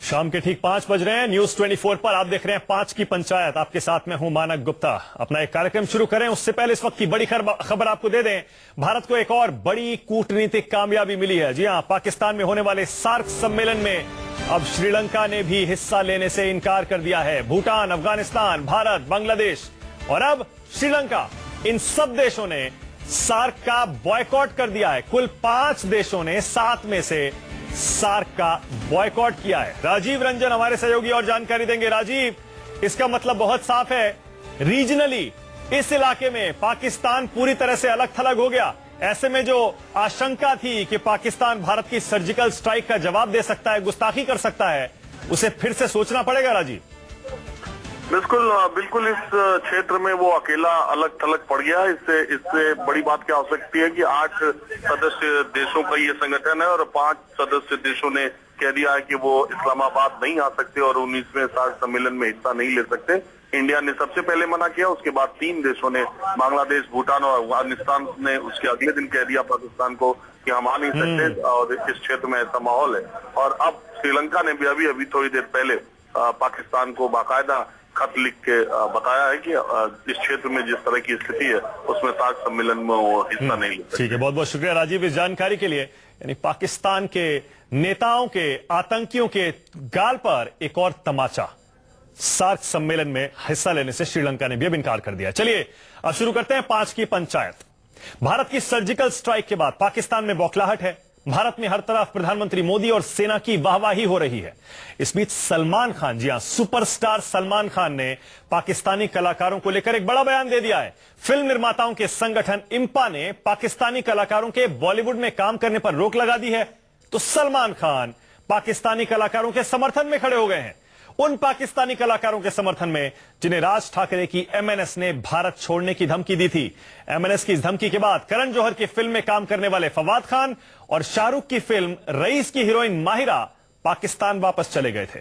शाम के ठीक 5 बज रहे हैं। न्यूज 24 पर आप देख रहे हैं 5 की पंचायत। आपके साथ में हूं मानक गुप्ता। अपना एक कार्यक्रम शुरू करें उससे पहले इस वक्त की बड़ी खबर आपको दे दें। भारत को एक और बड़ी कूटनीतिक कामयाबी मिली है। जी हां, पाकिस्तान में होने वाले सार्क सम्मेलन में अब श्रीलंका ने भी हिस्सा लेने से इनकार कर दिया है। भूटान, अफगानिस्तान, भारत, बांग्लादेश और अब श्रीलंका, इन सब देशों ने सार्क का बॉयकॉट कर दिया है। कुल 5 देशों ने 7 में से सार्क का बॉयकॉट किया है। राजीव रंजन हमारे सहयोगी और जानकारी देंगे। राजीव, इसका मतलब बहुत साफ है, रीजनली इस इलाके में पाकिस्तान पूरी तरह से अलग थलग हो गया। ऐसे में जो आशंका थी कि पाकिस्तान भारत की सर्जिकल स्ट्राइक का जवाब दे सकता है, गुस्ताखी कर सकता है, उसे फिर से सोचना पड़ेगा। राजीव, बिल्कुल इस क्षेत्र में वो अकेला अलग थलग पड़ गया। इससे बड़ी बात क्या हो सकती है कि 8 सदस्य देशों का ये संगठन है और 5 सदस्य देशों ने कह दिया है कि वो इस्लामाबाद नहीं आ सकते और 19वें सार्क सम्मेलन में हिस्सा नहीं ले सकते। इंडिया ने सबसे पहले मना किया, उसके बाद 3 देशों ने, बांग्लादेश, भूटान और अफगानिस्तान ने उसके अगले दिन कह दिया पाकिस्तान को कि हम आ नहीं सकते और इस क्षेत्र में ऐसा माहौल है। और अब श्रीलंका ने भी अभी थोड़ी देर पहले पाकिस्तान को बाकायदा खत लिख के बताया है कि इस क्षेत्र में जिस तरह की स्थिति है उसमें सार्क सम्मेलन में वो हिस्सा नहीं ले सकते। ठीक है, बहुत बहुत शुक्रिया राजीव इस जानकारी के लिए। यानी पाकिस्तान के नेताओं के, आतंकियों के गाल पर एक और तमाचा। सार्क सम्मेलन में हिस्सा लेने से श्रीलंका ने भी अब इनकार कर दिया। चलिए अब शुरू करते हैं 5 की पंचायत। भारत की सर्जिकल स्ट्राइक के बाद पाकिस्तान में बौखलाहट है। भारत में हर तरफ प्रधानमंत्री मोदी और सेना की वाहवाही हो रही है। इस बीच सलमान खान, जी हां, सुपरस्टार सलमान खान ने पाकिस्तानी कलाकारों को लेकर एक बड़ा बयान दे दिया है। फिल्म निर्माताओं के संगठन इंपा ने पाकिस्तानी कलाकारों के बॉलीवुड में काम करने पर रोक लगा दी है, तो सलमान खान पाकिस्तानी कलाकारों के समर्थन में खड़े हो गए हैं। उन पाकिस्तानी कलाकारों के समर्थन में जिन्हें राज ठाकरे की एमएनएस ने भारत छोड़ने की धमकी दी थी। एमएनएस की इस धमकी के बाद करण जौहर की फिल्म में काम करने वाले फवाद खान और शाहरुख की फिल्म रईस की हीरोइन माहिरा पाकिस्तान वापस चले गए थे।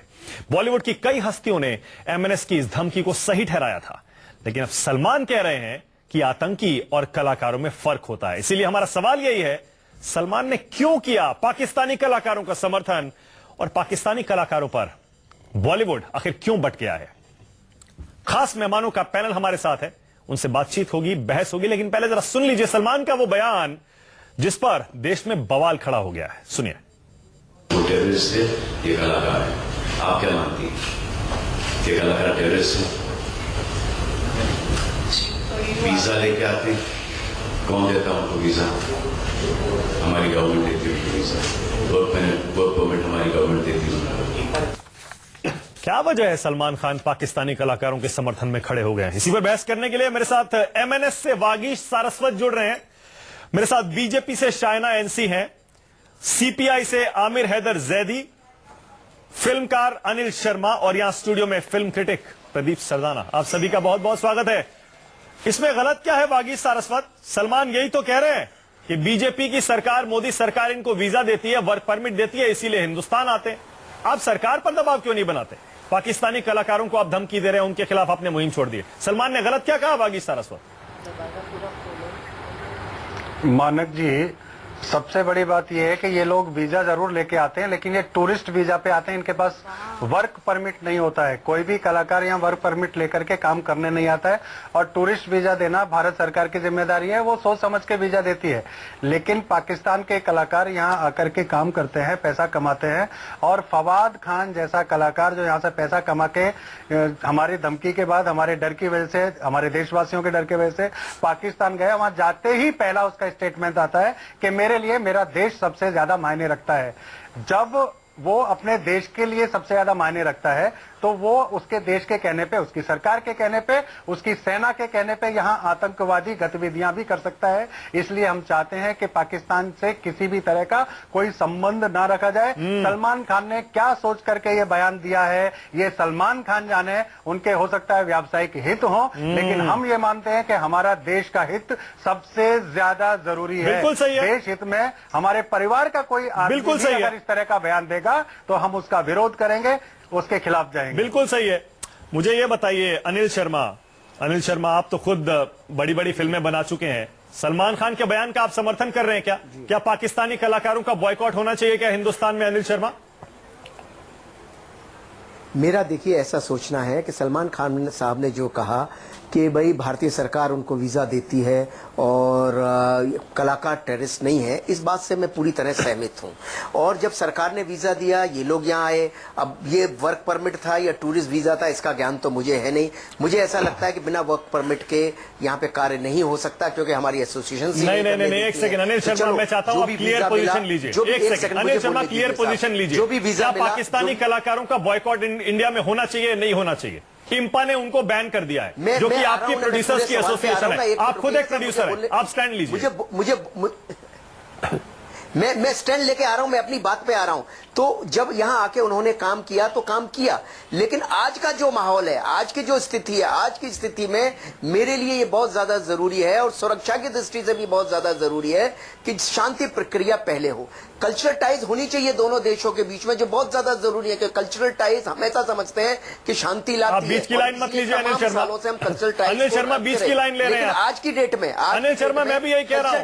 बॉलीवुड की कई हस्तियों ने एमएनएस की इस धमकी को सही ठहराया था, लेकिन अब सलमान कह रहे हैं कि आतंकी और कलाकारों में फर्क होता है। इसीलिए हमारा सवाल यही है, सलमान ने क्यों किया पाकिस्तानी कलाकारों का समर्थन और पाकिस्तानी कलाकारों पर बॉलीवुड आखिर क्यों बट गया है? खास मेहमानों का पैनल हमारे साथ है, उनसे बातचीत होगी, बहस होगी, लेकिन पहले जरा सुन लीजिए सलमान का वो बयान जिस पर देश में बवाल खड़ा हो गया है। सुनिए। वो टेररिस्ट है, ये कलाकार है। आप क्या मानती हैं? ये कलाकार टेररिस्ट है? वीजा लेके आते, कौन देता उनको वीजा? हमारी गवर्नमेंट देती है उनको वीजा। वर्क परमिट हमारी गवर्नमेंट देती है। क्या वजह है सलमान खान पाकिस्तानी कलाकारों के समर्थन में खड़े हो गए हैं? इसी पर बहस करने के लिए मेरे साथ एमएनएस से वागीश सारस्वत जुड़ रहे हैं, मेरे साथ बीजेपी से शायना एनसी हैं, सीपीआई से आमिर हैदर जैदी, फिल्मकार अनिल शर्मा और यहां स्टूडियो में फिल्म क्रिटिक प्रदीप सरदाना। आप सभी का बहुत बहुत स्वागत है। इसमें गलत क्या है वागीश सारस्वत? सलमान यही तो कह रहे हैं कि बीजेपी की सरकार, मोदी सरकार इनको वीजा देती है, वर्क परमिट देती है, इसीलिए हिंदुस्तान आते हैं। आप सरकार पर दबाव क्यों नहीं बनाते? पाकिस्तानी कलाकारों को आप धमकी दे रहे हैं, उनके खिलाफ आपने मुहिम छोड़ दी। सलमान ने गलत क्या कहा वागीश सारस्वत? मानक जी, सबसे बड़ी बात यह है कि ये लोग वीजा जरूर लेके आते हैं, लेकिन ये टूरिस्ट वीजा पे आते हैं, इनके पास वर्क परमिट नहीं होता है। कोई भी कलाकार यहाँ वर्क परमिट लेकर के काम करने नहीं आता है और टूरिस्ट वीजा देना भारत सरकार की जिम्मेदारी है, वो सोच समझ के वीजा देती है। लेकिन पाकिस्तान के कलाकार यहाँ आकर के काम करते हैं, पैसा कमाते हैं और फवाद खान जैसा कलाकार जो यहाँ से पैसा कमा के हमारी धमकी के बाद, हमारे डर की वजह से, हमारे देशवासियों के डर की वजह से पाकिस्तान गया, वहां जाते ही पहला उसका स्टेटमेंट आता है कि मेरे लिए मेरा देश सबसे ज्यादा मायने रखता है। जब वो अपने देश के लिए सबसे ज्यादा मायने रखता है तो वो उसके देश के कहने पे, उसकी सरकार के कहने पे, उसकी सेना के कहने पे यहाँ आतंकवादी गतिविधियां भी कर सकता है। इसलिए हम चाहते हैं कि पाकिस्तान से किसी भी तरह का कोई संबंध ना रखा जाए। सलमान खान ने क्या सोच करके ये बयान दिया है, ये सलमान खान जाने। उनके हो सकता है व्यावसायिक हित हो, लेकिन हम ये मानते हैं कि हमारा देश का हित सबसे ज्यादा जरूरी है। बिल्कुल सही है। देश हित में हमारे परिवार का कोई आदमी अगर इस तरह का बयान देगा तो हम उसका विरोध करेंगे, उसके खिलाफ जाएंगे। बिल्कुल सही है। मुझे ये बताइए अनिल शर्मा, आप तो खुद बड़ी बड़ी फिल्में बना चुके हैं, सलमान खान के बयान का आप समर्थन कर रहे हैं क्या? क्या पाकिस्तानी कलाकारों का बॉयकॉट होना चाहिए क्या हिंदुस्तान में? अनिल शर्मा, मेरा देखिए ऐसा सोचना है कि सलमान खान साहब ने जो कहा कि भाई भारतीय सरकार उनको वीजा देती है और कलाकार टेररिस्ट नहीं है, इस बात से मैं पूरी तरह सहमत हूं। और जब सरकार ने वीजा दिया, ये लोग यहाँ आए, अब ये वर्क परमिट था या टूरिस्ट वीजा था इसका ज्ञान तो मुझे है नहीं। मुझे ऐसा लगता है कि बिना वर्क परमिट के यहाँ पे कार्य नहीं हो सकता, क्योंकि हमारी एसोसिएशन नहीं, एक सेकंड अनिल शर्मा, मैं चाहता हूं आप क्लियर पोजीशन लीजिए। एक second Anil Sharma, clear position लीजिए। जो भी वीजा पाकिस्तानी कलाकारों का बॉयकॉट इंडिया में होना चाहिए, नहीं होना चाहिए? इम्पा ने उनको बैन कर दिया है, जो कि आपकी प्रोड्यूसर्स की एसोसिएशन है। आप खुद एक प्रोड्यूसर है, आप स्टैंड लीजिए। मैं स्टैंड लेके आ रहा हूं, मैं अपनी बात पे आ रहा हूं। तो जब यहां आके उन्होंने काम किया तो काम किया, लेकिन आज का जो माहौल है, आज की जो स्थिति है, आज की स्थिति में मेरे लिए ये बहुत ज्यादा जरूरी है और सुरक्षा की दृष्टि से भी बहुत ज्यादा जरूरी है कि शांति प्रक्रिया पहले हो। कल्चरल टाइज होनी चाहिए दोनों देशों के बीच में, जो बहुत ज्यादा जरूरी है कि कल्चरल टाइज हम ऐसा समझते हैं कि शांति लाती है। आप बीच की लाइन मत लीजिए अनिल शर्मा। सालों से हम कल्चरल टाइज, अनिल शर्मा बीच की लाइन ले रहे हैं आज की डेट में। अनिल शर्मा मैं भी यही कह रहा हूं,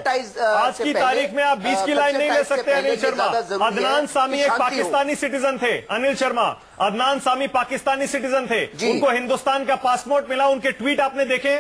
आज की तारीख में आप बीच की लाइन नहीं ले सकते अनिल शर्मा। अदनान सामी एक पाकिस्तानी सिटीजन थे अनिल शर्मा, अदनान सामी पाकिस्तानी सिटीजन थे, उनको हिंदुस्तान का पासपोर्ट मिला। उनके ट्वीट आपने देखे,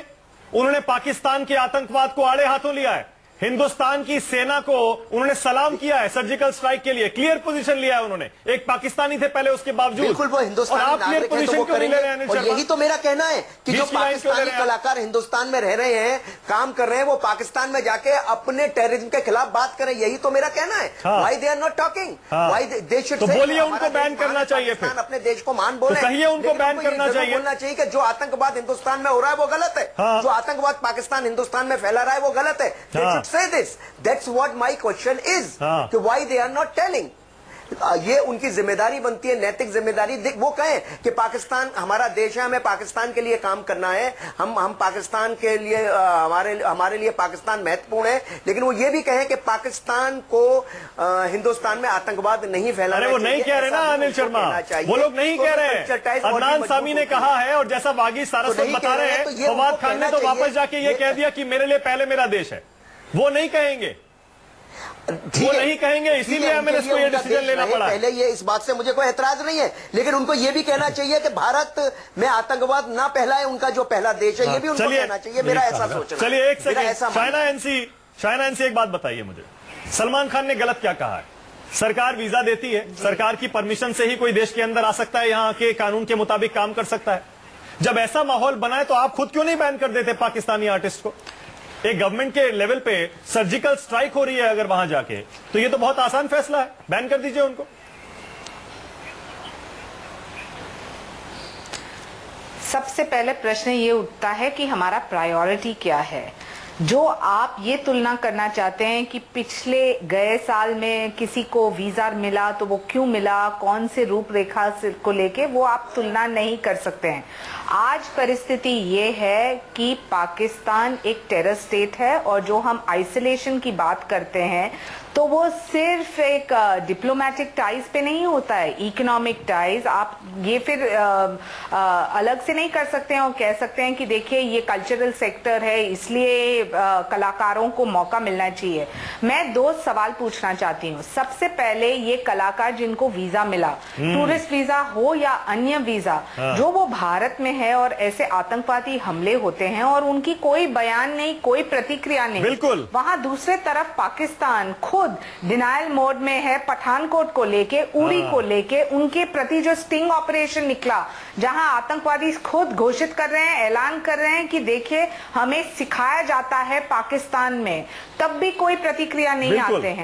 उन्होंने पाकिस्तान के आतंकवाद को आड़े हाथों लिया है, हिंदुस्तान की सेना को उन्होंने सलाम किया है सर्जिकल स्ट्राइक के लिए, क्लियर पोजीशन लिया है उन्होंने। एक पाकिस्तानी थे पहले, उसके बावजूद बिल्कुल वो हिंदुस्तान आप क्लियर पोजीशन क्यों नहीं ले रहे हैं? और यही तो मेरा कहना है कि जो पाकिस्तानी कलाकार हिंदुस्तान में रह रहे हैं, काम कर रहे हैं, वो पाकिस्तान में जाके अपने टेररिज्म के खिलाफ बात करें, यही तो मेरा कहना है। Why they are not talking, why they should say बोलिए उनको बैन करना चाहिए, फिर अपने देश को मान बोले, कहिए उनको बैन करना चाहिए। बोलना चाहिए कि जो आतंकवाद हिंदुस्तान में हो रहा है वो गलत है, जो आतंकवाद पाकिस्तान हिंदुस्तान में फैला रहा है वो गलत है। दे शुड से this. That's what my question is. कि why they are not telling? ये उनकी जिम्मेदारी बनती है, नैतिक जिम्मेदारी। वो कहें कि पाकिस्तान हमारा देश है, हमें पाकिस्तान के लिए काम करना है, हम पाकिस्तान के लिए हमारे लिए पाकिस्तान महत्वपूर्ण है, लेकिन वो ये भी कहें कि पाकिस्तान को हिंदुस्तान में आतंकवाद नहीं फैलाना चाहिए। वो नहीं कह रहे ना अनिल शर्मा, वो लोग नहीं कह रहे हैं। अदनान सामी ने कहा है, और जैसा बागी सारस्वत बता रहे हैं, फवाद खान ने तो वापस जाके ये कह दिया कि मेरे लिए पहले मेरा देश है। वो नहीं कहेंगे, वो नहीं कहेंगे, इसीलिए हमें इसको ये डिसीजन लेना पड़ा। पहले ये इस बात से मुझे कोई ऐतराज नहीं है, लेकिन उनको ये भी कहना चाहिए कि भारत में आतंकवाद ना फैलाए, उनका जो पहला देश है, ये भी उनको कहना चाहिए। मेरा ऐसा सोचना। चलिए एक सेकंड, शाइना एनसी एक बात बताइए मुझे, सलमान खान ने गलत क्या कहा है? सरकार वीजा देती है, सरकार की परमिशन से ही कोई देश के अंदर आ सकता है, यहाँ के कानून के मुताबिक काम कर सकता है। जब ऐसा माहौल बना है तो आप खुद क्यों नहीं बैन कर देते पाकिस्तानी आर्टिस्ट को? एक गवर्नमेंट के लेवल पे सर्जिकल स्ट्राइक हो रही है अगर वहां जाके, तो ये तो बहुत आसान फैसला है, बैन कर दीजिए उनको। सबसे पहले प्रश्न ये उठता है कि हमारा प्रायोरिटी क्या है। जो आप ये तुलना करना चाहते हैं कि पिछले गए साल में किसी को वीजा मिला तो वो क्यों मिला, कौन से रूपरेखा को लेके, वो आप तुलना नहीं कर सकते हैं। आज परिस्थिति ये है कि पाकिस्तान एक टेरर स्टेट है, और जो हम आइसोलेशन की बात करते हैं तो वो सिर्फ एक डिप्लोमेटिक टाइज पे नहीं होता है, इकोनॉमिक टाइज। आप ये फिर अलग से नहीं कर सकते हैं और कह सकते हैं कि देखिए ये कल्चरल सेक्टर है इसलिए कलाकारों को मौका मिलना चाहिए। मैं दो सवाल पूछना चाहती हूँ। सबसे पहले, ये कलाकार जिनको वीजा मिला, टूरिस्ट वीजा हो या अन्य वीजा, जो वो भारत में है और ऐसे आतंकवादी हमले होते हैं और उनकी कोई बयान नहीं, कोई प्रतिक्रिया नहीं, बिल्कुल। वहां दूसरे तरफ पाकिस्तान खुद डिनायल मोड में है, पठानकोट को लेके, उरी को लेके, उनके प्रति जो स्टिंग ऑपरेशन निकला, जहां आतंकवादी खुद घोषित कर रहे हैं, ऐलान कर रहे हैं कि देखिए हमें सिखाया जाता है पाकिस्तान में, तब भी कोई प्रतिक्रिया नहीं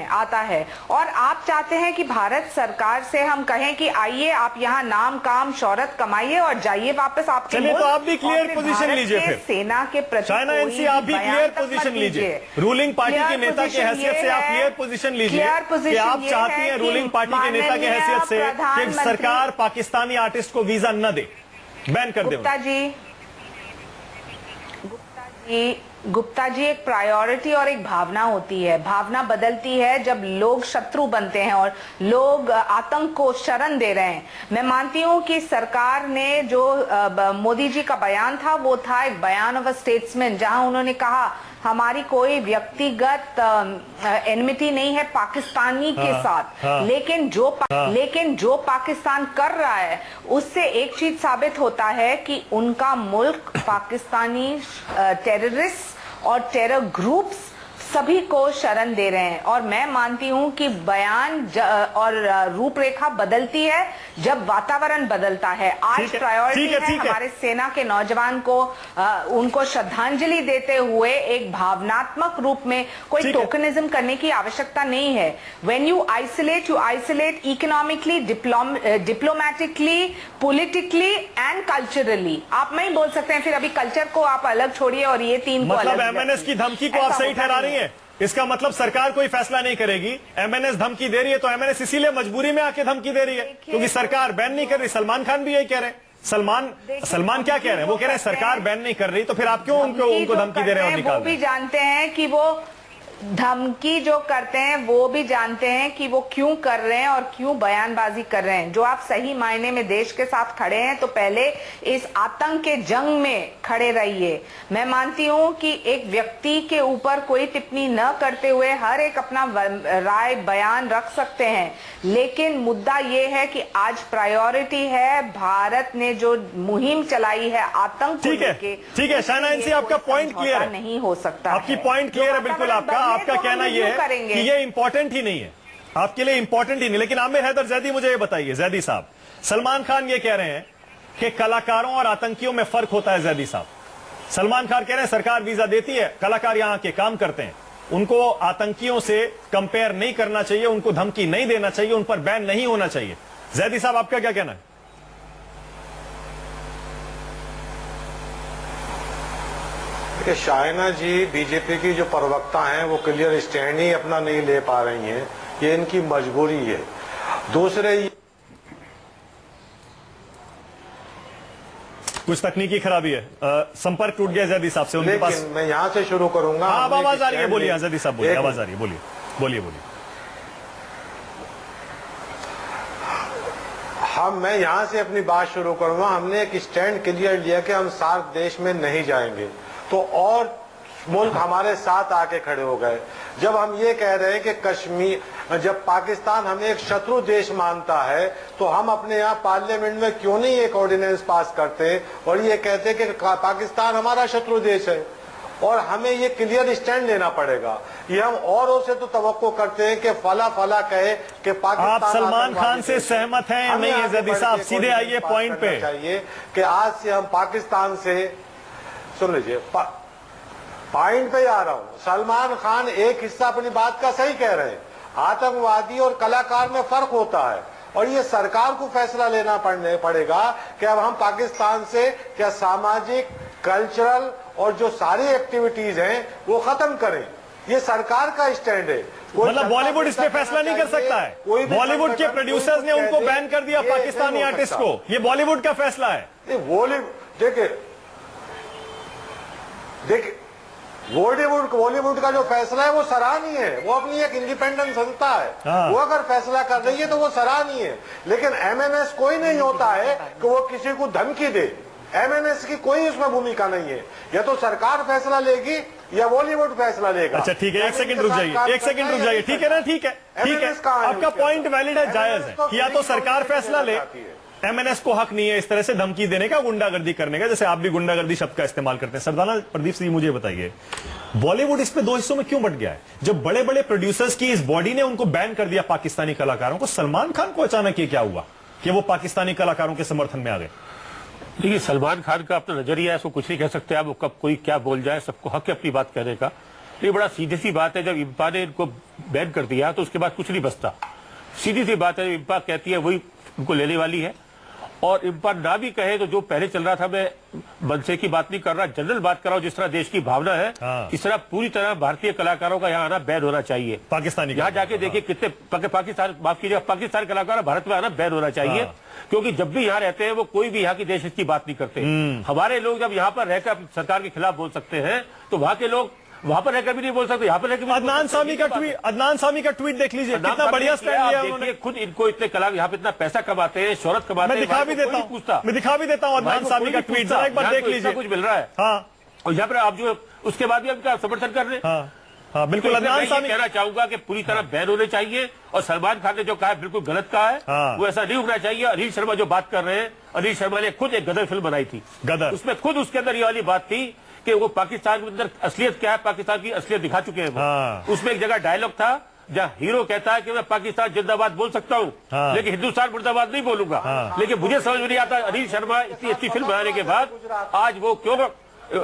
आता है। और आप चाहते हैं कि भारत सरकार से हम कहें कि आइए आप यहाँ नाम काम शौहरत कमाइए और जाइए वापस आपके मुल्क। तो आप भी क्लियर पोजीशन लीजिए, फिर सेना के प्रति चाइना एनसी आप भी क्लियर पोजीशन लीजिए, रूलिंग पार्टी के नेता की हैसियत से आप क्लियर पोजीशन लीजिए कि आप चाहती हैं रूलिंग पार्टी के नेता की हैसियत से कि सरकार पाकिस्तानी आर्टिस्ट को वीजा न दे, बैन कर दे। गुप्ता जी, एक प्रायोरिटी और एक भावना होती है। भावना बदलती है जब लोग शत्रु बनते हैं और लोग आतंक को शरण दे रहे हैं। मैं मानती हूं कि सरकार ने जो मोदी जी का बयान था वो था एक बयान ऑफ अ स्टेट्समैन, जहां उन्होंने कहा हमारी कोई व्यक्तिगत एनमिटी नहीं है पाकिस्तानी के साथ, लेकिन जो पाकिस्तान कर रहा है उससे एक चीज साबित होता है कि उनका मुल्क पाकिस्तानी टेररिस्ट और टेरर ग्रुप्स सभी को शरण दे रहे हैं। और मैं मानती हूं कि बयान और रूपरेखा बदलती है जब वातावरण बदलता है। आज प्रायोरिटी है हमारे सेना के नौजवान को उनको श्रद्धांजलि देते हुए एक भावनात्मक रूप में कोई टोकनिज्म करने की आवश्यकता नहीं है। When you isolate economically, diplomatically, politically and culturally. आप नहीं बोल सकते हैं फिर अभी कल्चर को आप अलग छोड़िए और ये तीन को मतलब अलग। एमएनएस की धमकी को आप सही ठहरा रही है? इसका मतलब सरकार कोई फैसला नहीं करेगी, एमएनएस धमकी दे रही है तो एमएनएस इसीलिए मजबूरी में आके धमकी दे रही है क्योंकि सरकार बैन नहीं कर रही। सलमान खान भी यही कह रहे हैं। सलमान क्या कह रहे हैं? वो कह रहे हैं सरकार बैन नहीं कर रही, तो फिर आप क्यों उनको धमकी दे रहे हैं और निकाल रहे हैं? वो भी जानते हैं कि वो धमकी जो करते हैं वो भी जानते हैं कि वो क्यों कर रहे हैं और क्यों बयानबाजी कर रहे हैं। जो आप सही मायने में देश के साथ खड़े हैं तो पहले इस आतंक के जंग में खड़े रहिए। मैं मानती हूं कि एक व्यक्ति के ऊपर कोई टिप्पणी न करते हुए हर एक अपना राय बयान रख सकते हैं, लेकिन मुद्दा ये है कि आज प्रायोरिटी है भारत ने जो मुहिम चलाई है आतंक को लेके। ठीक है शाहनाइन जी, आपका पॉइंट क्लियर है, नहीं हो सकता। आपकी पॉइंट क्लियर है बिल्कुल। आपका कहना यह है कि ये इंपॉर्टेंट ही नहीं है, आपके लिए इंपॉर्टेंट ही नहीं। लेकिन आमिर हैदर जैदी, मुझे ये बताइए जैदी साहब, सलमान खान ये कह रहे हैं कि कलाकारों और आतंकियों में फर्क होता है। जैदी साहब, सलमान खान कह रहे हैं सरकार वीजा देती है, कलाकार यहां के काम करते हैं, उनको आतंकियों से कंपेयर नहीं करना चाहिए, उनको धमकी नहीं देना चाहिए, उन पर बैन नहीं होना चाहिए। जैदी साहब, आपका क्या कहना है? शाइना जी बीजेपी की जो प्रवक्ता हैं वो क्लियर स्टैंड ही अपना नहीं ले पा रही हैं, ये इनकी मजबूरी है। दूसरे कुछ तकनीकी खराबी है, संपर्क टूट गया जैदी साहब से, उनके पास। मैं यहां से शुरू करूंगा। हाँ, आवाज आ रही है, बोलिए जैदी साहब, बोलिए, आवाज आ रही है, बोलिए बोलिए बोलिए। मैं यहां से अपनी बात शुरू करूंगा। हमने एक स्टैंड क्लियर लिया कि हम सार्क देश में नहीं जाएंगे, तो और मुल्क हमारे साथ आके खड़े हो गए। जब हम ये कह रहे हैं कि कश्मीर, जब पाकिस्तान हमें एक शत्रु देश मानता है तो हम अपने यहाँ पार्लियामेंट में क्यों नहीं एक ऑर्डिनेंस पास करते और ये कहते कि पाकिस्तान हमारा शत्रु देश है। और हमें ये क्लियर स्टैंड लेना पड़ेगा। ये हम औरों से तो तवक्को करते हैं कि फला फला कहे कि पाकिस्तान। आप सलमान खान से सहमत हैं या नहीं है जैदी साहब? सीधे आइए पॉइंट पे। चाहिए कि आज से हम पाकिस्तान से, सुन लीजिए, पॉइंट पे आ रहा हूं। सलमान खान एक हिस्सा अपनी बात का सही कह रहे हैं, आतंकवादी और कलाकार में फर्क होता है और ये सरकार को फैसला लेना पड़ेगा कि अब हम पाकिस्तान से क्या सामाजिक, कल्चरल और जो सारी एक्टिविटीज हैं वो खत्म करें। ये सरकार का स्टैंड है। मतलब बॉलीवुड इस पे फैसला नहीं कर सकता है? बॉलीवुड के प्रोड्यूसर्स ने उनको बैन कर दिया, पाकिस्तानी आर्टिस्ट को। ये बॉलीवुड का फैसला है। देखिए बॉलीवुड का जो फैसला है वो सराहनीय है। वो अपनी एक इंडिपेंडेंट संस्था है। वो अगर फैसला कर रही है तो वो सराहनीय है। लेकिन एमएनएस कोई नहीं होता है कि वो किसी को धमकी दे। एमएनएस की कोई उसमें भूमिका नहीं है। या तो सरकार फैसला लेगी या बॉलीवुड फैसला लेगा। अच्छा ठीक है, एक सेकंड रुक जाइए, एक सेकंड रुक जाइए। ठीक है ना, ठीक है, ठीक है, आपका पॉइंट वैलिड है, जायज है कि या तो सरकार फैसला ले, एमएनएस को हक नहीं है इस तरह से धमकी देने का, गुंडागर्दी करने का, जैसे आप भी गुंडागर्दी शब्द का इस्तेमाल करते हैं। सरदाना प्रदीप सिंह, मुझे बताइए बॉलीवुड इस पे दो हिस्सों में क्यों बंट गया है? जब बड़े बड़े प्रोड्यूसर्स की इस बॉडी ने उनको बैन कर दिया पाकिस्तानी कलाकारों को, सलमान खान को अचानक ये क्या हुआ कि वो पाकिस्तानी कलाकारों के समर्थन में आ गए? देखिए, सलमान खान का अपना नजरिया है, उसको कुछ नहीं कह सकते आप। वो कब कोई क्या बोल जाए, सबको हक है अपनी बात कहने का। ये बड़ा सीधी सी बात है, जब इम्पा ने इनको बैन कर दिया तो उसके बाद कुछ नहीं बचता। सीधी सी बात है, इम्पा कहती है वही उनको लेने वाली है। और इम्पा ना भी कहे तो जो पहले चल रहा था, मैं मनसे की बात नहीं कर रहा, जनरल बात कर रहा हूं, जिस तरह देश की भावना है इस तरह पूरी तरह भारतीय कलाकारों का यहाँ आना बैन होना चाहिए। पाकिस्तानी यहाँ जाके देखिए कितने पाकिस्तान, माफ कीजिए, पाकिस्तानी कलाकार भारत में आना बैन होना चाहिए। क्योंकि जब भी यहाँ रहते हैं वो कोई भी यहाँ की देश की बात नहीं करते। हमारे लोग जब यहाँ पर रहकर सरकार के खिलाफ बोल सकते हैं तो वहाँ के लोग वहां पर रहकर भी नहीं बोल सकते, यहाँ पर रहकर। अदनान सामी का ट्वीट देख लीजिए, कितना बढ़िया स्टैंड लिया उन्होंने। खुद इनको इतने कलाकार यहाँ पे इतना पैसा कमाते हैं, शोहरत कमाते हैं। मैं दिखा भी देता हूँ अदनान सामी का ट्वीट, एक बार देख लीजिए, कुछ मिल रहा है। हाँ, और यहाँ पर आप जो उसके बाद भी उनका समर्थन कर रहे हैं। हाँ, बिल्कुल। तो अदनान मैं सामी कहना चाहूंगा कि पूरी तरह बैन होने चाहिए, और सलमान खान ने जो कहा है बिल्कुल गलत कहा है। वो ऐसा नहीं होना चाहिए। अनिल शर्मा जो बात कर रहे हैं, अनिल शर्मा ने खुद एक गदर फिल्म बनाई थी, गदर, उसमें खुद उसके अंदर ये वाली बात थी कि वो पाकिस्तान के अंदर असलियत क्या है, पाकिस्तान की असलियत दिखा चुके हैं वो। उसमें एक जगह डायलॉग था जहाँ हीरो कहता है कि मैं पाकिस्तान जिंदाबाद बोल सकता हूँ, लेकिन हिंदुस्तान मुर्दाबाद नहीं बोलूंगा। लेकिन मुझे समझ में नहीं आता अनिल शर्मा इतनी अच्छी फिल्म बनाने के बाद आज वो क्यों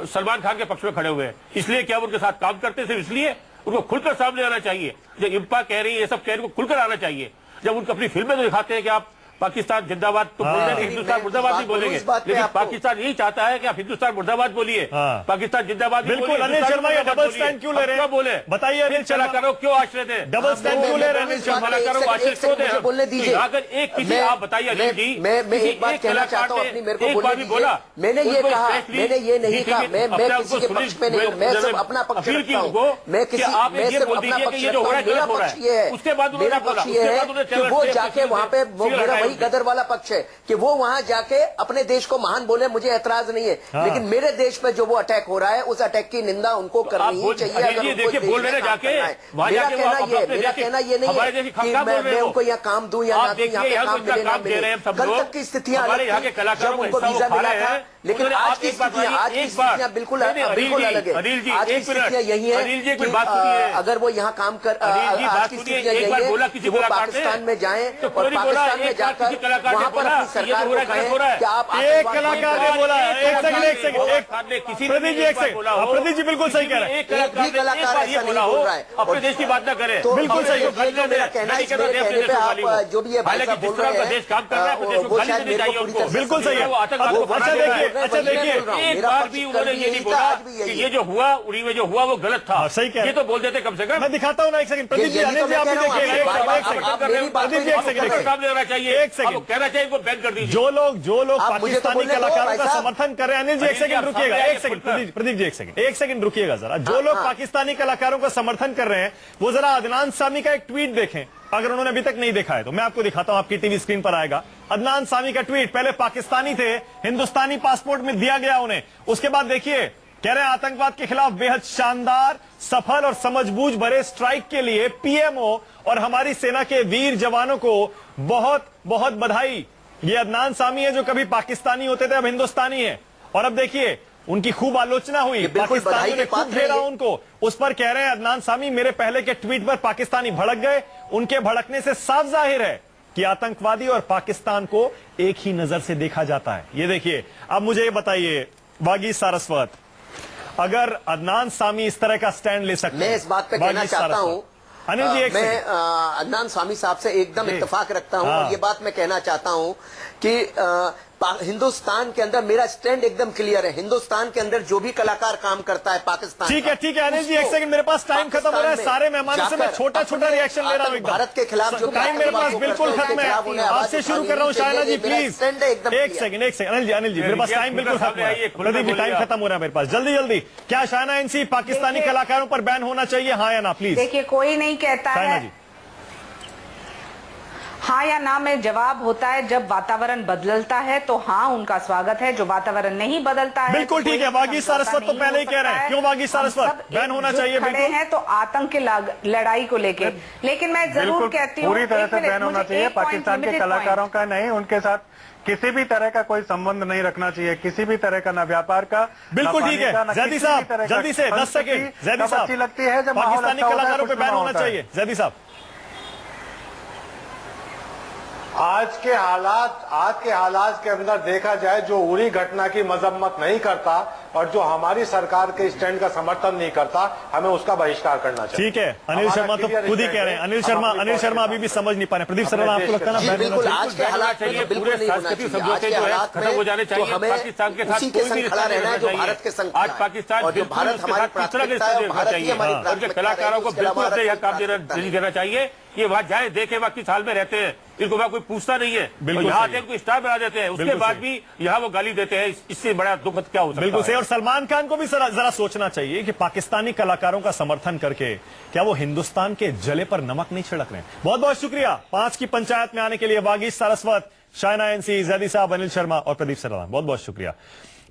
सलमान खान के पक्ष में खड़े हुए हैं। इसलिए क्या उनके साथ काम करते सिर्फ इसलिए? उनको खुलकर सामने आना चाहिए। जब इम्पा कह रही है, ये सब कह रही है, उनको खुलकर आना चाहिए। जब उनको अपनी फिल्में तो दिखाते हैं कि आप पाकिस्तान जिंदाबाद तो बोल रहे हैं, हिंदुस्तान मुर्दाबाद नहीं बोलेंगे, लेकिन पाकिस्तान यही चाहता है कि आप हिंदुस्तान मुर्दाबाद बोलिए, पाकिस्तान जिंदाबाद। बिल्कुल। अनिल शर्मा ये डबल स्टैंड क्यों ले रहे हैं? बोले बताइए अनिल शर्मा कलाकारों क्यों आश्रय दें? डबल स्टैंड क्यों ले रहे हैं अनिल शर्मा? कलाकारों को आश्रय क्यों दें? बोलने दीजिए। अगर एक किसी आप बताइए अनिल जी, मैं एक बात कहना चाहता हूँ अपनी, मेरे को बोलने दीजिए। बोला मैंने ये कहा, मैंने ये नहीं कहा मैं किसी के पक्ष में नहीं हूँ, मैं सिर्फ अपना पक्ष रखता हूँ। मैं सिर्फ अपना पक्ष रखता हूँ। मेरा पक्ष ये है, मेरा पक्ष ये है कि वो जाके वहाँ पे, वो मेरा वही गदर वाला पक्ष है कि वो वहां जाके अपने देश को महान बोले, मुझे ऐतराज नहीं है। लेकिन मेरे देश पे जो वो अटैक हो रहा है, उस अटैक की निंदा उनको करनी ही चाहिए। अगर देखिए बोल रहे हैं जाके, मेरा कहना ये नहीं है कि मैं उनको यहाँ काम दूं या ना दूं, यहाँ पे काम मिले ना मिले। कल तक की स्थितियां अलग थी जब उनको वीजा मिला था, लेकिन आज की स्थितियां बिल्कुल अलग है। आज की स्थितियां यही है कि अगर वो यहाँ काम कर, आज की स्थितियां यही है कि वो पाकिस्तान में जाएं और पाकिस्तान में जाकर वहां पर अपनी सरकार को कहें कि आप एक कलाकार ने बोला है। एक सेकंड प्रदीप जी, एक सेकंड। प्रदीप जी बिल्कुल सही कह रहे हैं। एक भी कलाकार ऐसा नहीं बोल रहा है। अपने देश की बात ना करें। तो बिल्कुल सही। मेरा कहना है, मेरे कहने पे आप जो भी ये भाई साहब बोल रहे देश काम कर रहा है, वो शायद मेरे को पूरी तरह से बिल्कुल सही है। अच्छा देखिए एक बार भी उन्होंने ये नहीं बोला कि ये जो हुआ उड़ी में जो हुआ वो गलत था। सही कह रहे हैं। ये तो बोल देते कम से कम। मैं दिखाता हूँ ना, एक सेकंड। प्रदीप जी, अनिल जी आप भी देखिए। प्रदीप जी एक सेकंड, काम लेना चाहिए, एक सेकंड। कहना चाहिए इनको बैन कर दीजिए। जो लोग आप मुझे तो पाकिस्तानी बोलने दो, कलाकारों भाई का साहब। समर्थन कर रहे हैं, अनिल जी एक सेकंड रुकिएगा, एक सेकंड। प्रदीप जी एक सेकंड रुकिएगा जरा। जो लोग पाकिस्तानी कलाकारों का समर्थन कर रहे हैं, वो जरा अदनान सामी का एक ट्वीट देखें। अगर उन्होंने अभी तक नहीं देखा है तो मैं आपको दिखाता हूं, आपकी टीवी स्क्रीन पर आएगा अदनान सामी का ट्वीट। पहले पाकिस्तानी थे, हिंदुस्तानी पासपोर्ट में दिया गया उन्हें। उसके बाद देखिए, कह रहे हैं आतंकवाद के खिलाफ बेहद शानदार, सफल और समझबूझ भरे स्ट्राइक के लिए पीएमओ और हमारी सेना के वीर जवानों को बहुत बहुत बधाई। ये अदनान सामी है जो कभी पाकिस्तानी होते थे, अब हिंदुस्तानी है। और अब देखिए उनकी खूब आलोचना हुई, पाकिस्तानियों ने खूब घेरा उनको। उस पर कह रहे हैं अदनान सामी, मेरे पहले के ट्वीट पर पाकिस्तानी भड़क गए। उनके भड़कने से साफ जाहिर है कि आतंकवादी और पाकिस्तान को एक ही नजर से देखा जाता है। ये देखिए, अब मुझे ये बताइए वागीश सारस्वत, अगर अदनान सामी इस तरह का स्टैंड ले सकते हैं, मैं इस बात पे कहना चाहता हूं, अनिल जी एक मैं अदनान सामी साहब से एकदम इत्तेफाक रखता हूं। और ये बात मैं कहना चाहता हूं कि हिंदुस्तान के अंदर मेरा स्टैंड एकदम क्लियर है। हिंदुस्तान के अंदर जो भी कलाकार काम करता है पाकिस्तान, ठीक है अनिल जी एक सेकंड, मेरे पास टाइम खत्म हो रहा है। सारे मेहमानों से मैं छोटा रिएक्शन ले रहा हूं। भारत के खिलाफ जो टाइम मेरे पास बिल्कुल खत्म है। आपसे शुरू कर रहा हूं शायना जी, प्लीज एक सेकंड। अनिल जी मेरे पास टाइम बिल्कुल खत्म है। प्रदीप जी टाइम खत्म हो रहा है मेरे पास, जल्दी। क्या शायना एनसी पाकिस्तानी कलाकारों पर बैन होना चाहिए, हाँ या ना? प्लीज। देखिए, कोई नहीं कहता है हाँ या ना में जवाब होता है जब वातावरण बदलता है तो हाँ उनका स्वागत है। जो वातावरण नहीं बदलता है, बिल्कुल ठीक है। वागीश सारस्वत तो पहले ही कह रहे हैं, क्यों वागीश सारस्वत बैन होना चाहिए? खड़े हैं तो आतंक की लड़ाई को लेके, लेकिन मैं जरूर कहती हूँ पूरी तरह से बैन होना चाहिए। पाकिस्तान के कलाकारों का नहीं, उनके साथ किसी भी तरह का कोई संबंध नहीं रखना चाहिए, किसी भी तरह का ना व्यापार का। बिल्कुल ठीक है। जैदी साहब जल्दी से 10 सेकंड। जैदी साहब अच्छी लगती है जब पाकिस्तानी कलाकारों पर बैन होना चाहिए। जैदी साहब, आज के हालात के अंदर देखा जाए, जो उरी घटना की मजम्मत नहीं करता और जो हमारी सरकार के स्टैंड का समर्थन नहीं करता, हमें उसका बहिष्कार करना चाहिए। ठीक है। अनिल शर्मा तो खुद ही कह रहे हैं। अनिल शर्मा अभी भी समझ नहीं पा रहे। प्रदीप सर, आपको लगता है ना बिल्कुल आज के हालात में बिल्कुल नहीं होना चाहिए। आज के हालात में हो जाने चाहिए। हमें पाकिस्तान के साथ उसी के संग खड़ा रहना है जो भारत के संग। आज पाकिस्तान और जो भारत हमारी प्राथमिकता है, भारत ही हमारी प्राथमिकता है। कलाकारों को बिल्कुल अपने यहाँ काम नहीं देना चाहिए। ये वहाँ जाए देखे वहाँ किस हाल में रहते हैं, इनको वहाँ कोई पूछता नहीं है। यहाँ आते इनको स्टार बना देते हैं, उसके बाद भी यहाँ वो गाली देते हैं। इससे बड़ा दुखद क्या हो सकता है? बिल्कुल सही। और सलमान खान को भी जरा सोचना चाहिए कि पाकिस्तानी कलाकारों का समर्थन करके क्या वो हिंदुस्तान के जले पर नमक नहीं छिड़क रहे हैं। बहुत बहुत शुक्रिया 5 की पंचायत में आने के लिए वागीश सारस्वत, शायना एनसी, जैदी साहब, अनिल शर्मा और प्रदीप सरदान, बहुत बहुत शुक्रिया।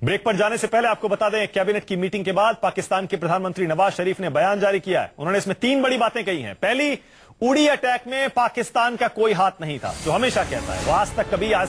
ब्रेक पर जाने से पहले आपको बता दें, कैबिनेट की मीटिंग के बाद पाकिस्तान के प्रधानमंत्री नवाज शरीफ ने बयान जारी किया है। उन्होंने इसमें 3 बड़ी बातें कही हैं। पहली, उड़ी अटैक में पाकिस्तान का कोई हाथ नहीं था, जो हमेशा कहता है। वो आज तक कभी